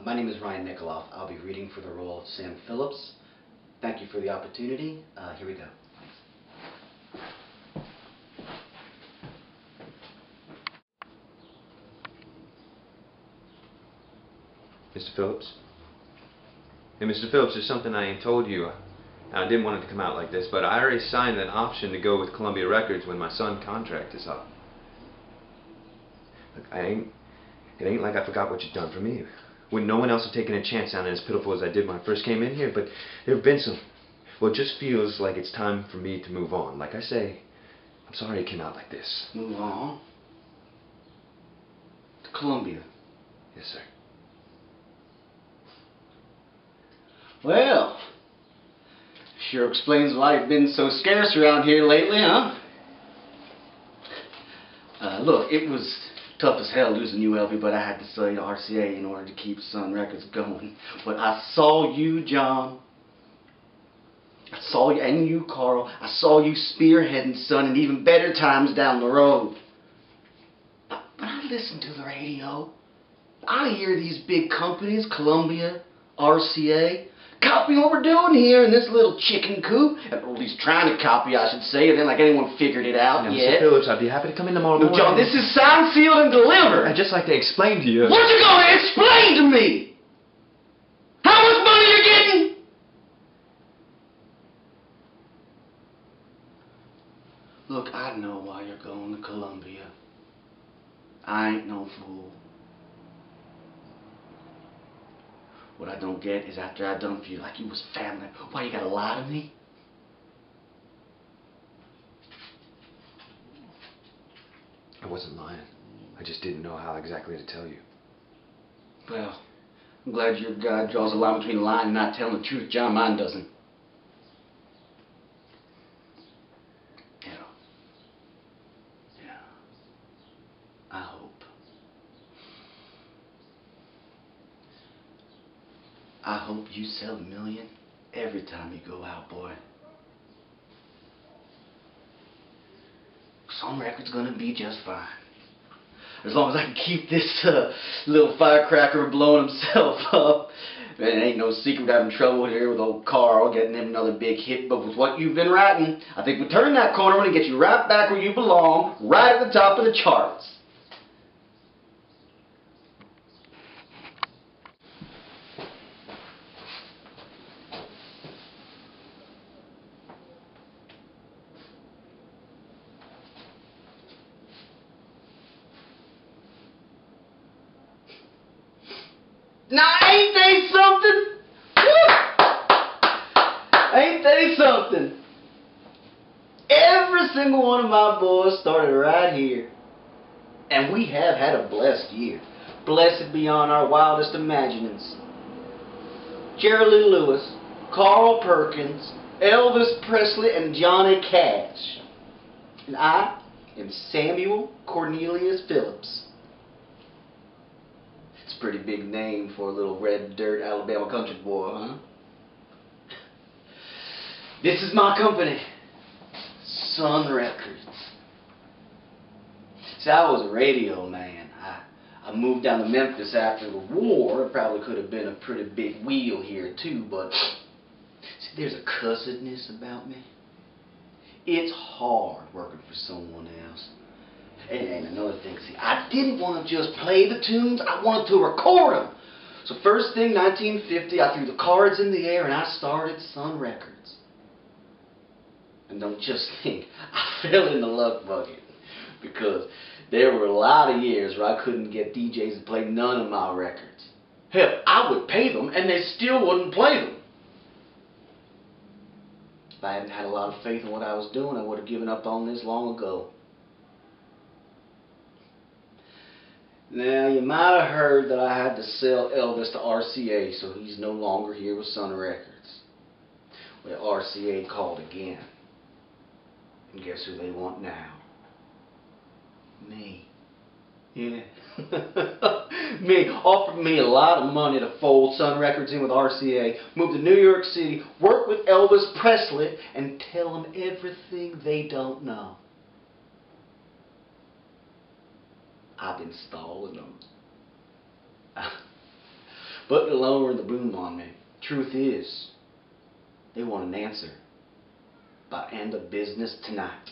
My name is Ryan Nikoloff. I'll be reading for the role of Sam Phillips. Thank you for the opportunity. Here we go. Mr. Phillips? Hey, Mr. Phillips, there's something I ain't told you. I didn't want it to come out like this, but I already signed an option to go with Columbia Records when my son's contract is up. Look, it ain't like I forgot what you've done for me. When no one else had taken a chance sounding as pitiful as I did when I first came in here, but there have been some... Well, it just feels like it's time for me to move on. Like I say, I'm sorry it came out like this. Move on? To Columbia? Yes, sir. Well, sure explains why you've been so scarce around here lately, huh? Look, it was tough as hell losing you, Elvie, but I had to sell you to RCA in order to keep Sun Records going. But I saw you, John. I saw you, and you, Carl. I saw you spearheading Sun in even better times down the road. But I listen to the radio. I hear these big companies, Columbia, RCA, copying what we're doing here in this little chicken coop. Or at least trying to copy, I should say. It ain't like anyone figured it out now, yet. Mr. Phillips, I'd be happy to come in tomorrow morning. No, John, this is signed, sealed, and delivered. I'd just like to explain to you... What you gonna explain to me? How much money you getting? Look, I know why you're going to Columbia. I ain't no fool. What I don't get is after I done for you like you was family, why you gotta lie to me? I wasn't lying. I just didn't know how exactly to tell you. Well, I'm glad your guy draws a line between lying and not telling the truth. John, mine doesn't. Yeah. I hope. I hope you sell a million every time you go out, boy. Sun Records gonna be just fine. As long as I can keep this little firecracker blowing himself up. Man, it ain't no secret having trouble here with old Carl getting him another big hit. But with what you've been writing, I think we turn that corner and get you right back where you belong, right at the top of the charts. Now, ain't they something? Woo! Ain't they something? Every single one of my boys started right here. And we have had a blessed year. Blessed beyond our wildest imaginings. Jerry Lee Lewis, Carl Perkins, Elvis Presley, and Johnny Cash. And I am Samuel Cornelius Phillips. It's a pretty big name for a little red dirt Alabama country boy, huh? This is my company, Sun Records. See, I was a radio man. I moved down to Memphis after the war. It probably could have been a pretty big wheel here too, but see, there's a cussedness about me. It's hard working for someone else. And another thing, see, I didn't want to just play the tunes, I wanted to record them. So first thing, 1950, I threw the cards in the air and I started Sun Records. And don't just think I fell in the luck bucket, because there were a lot of years where I couldn't get DJs to play none of my records. Hell, I would pay them and they still wouldn't play them. If I hadn't had a lot of faith in what I was doing, I would have given up on this long ago. Now, you might have heard that I had to sell Elvis to RCA, so he's no longer here with Sun Records. Well, RCA called again. And guess who they want now? Me. Yeah. Me. Offered me a lot of money to fold Sun Records in with RCA, move to New York City, work with Elvis Presley, and tell them everything they don't know. I've been stalling them. But they're lowering the boom on me. Truth is, they want an answer by end of business tonight.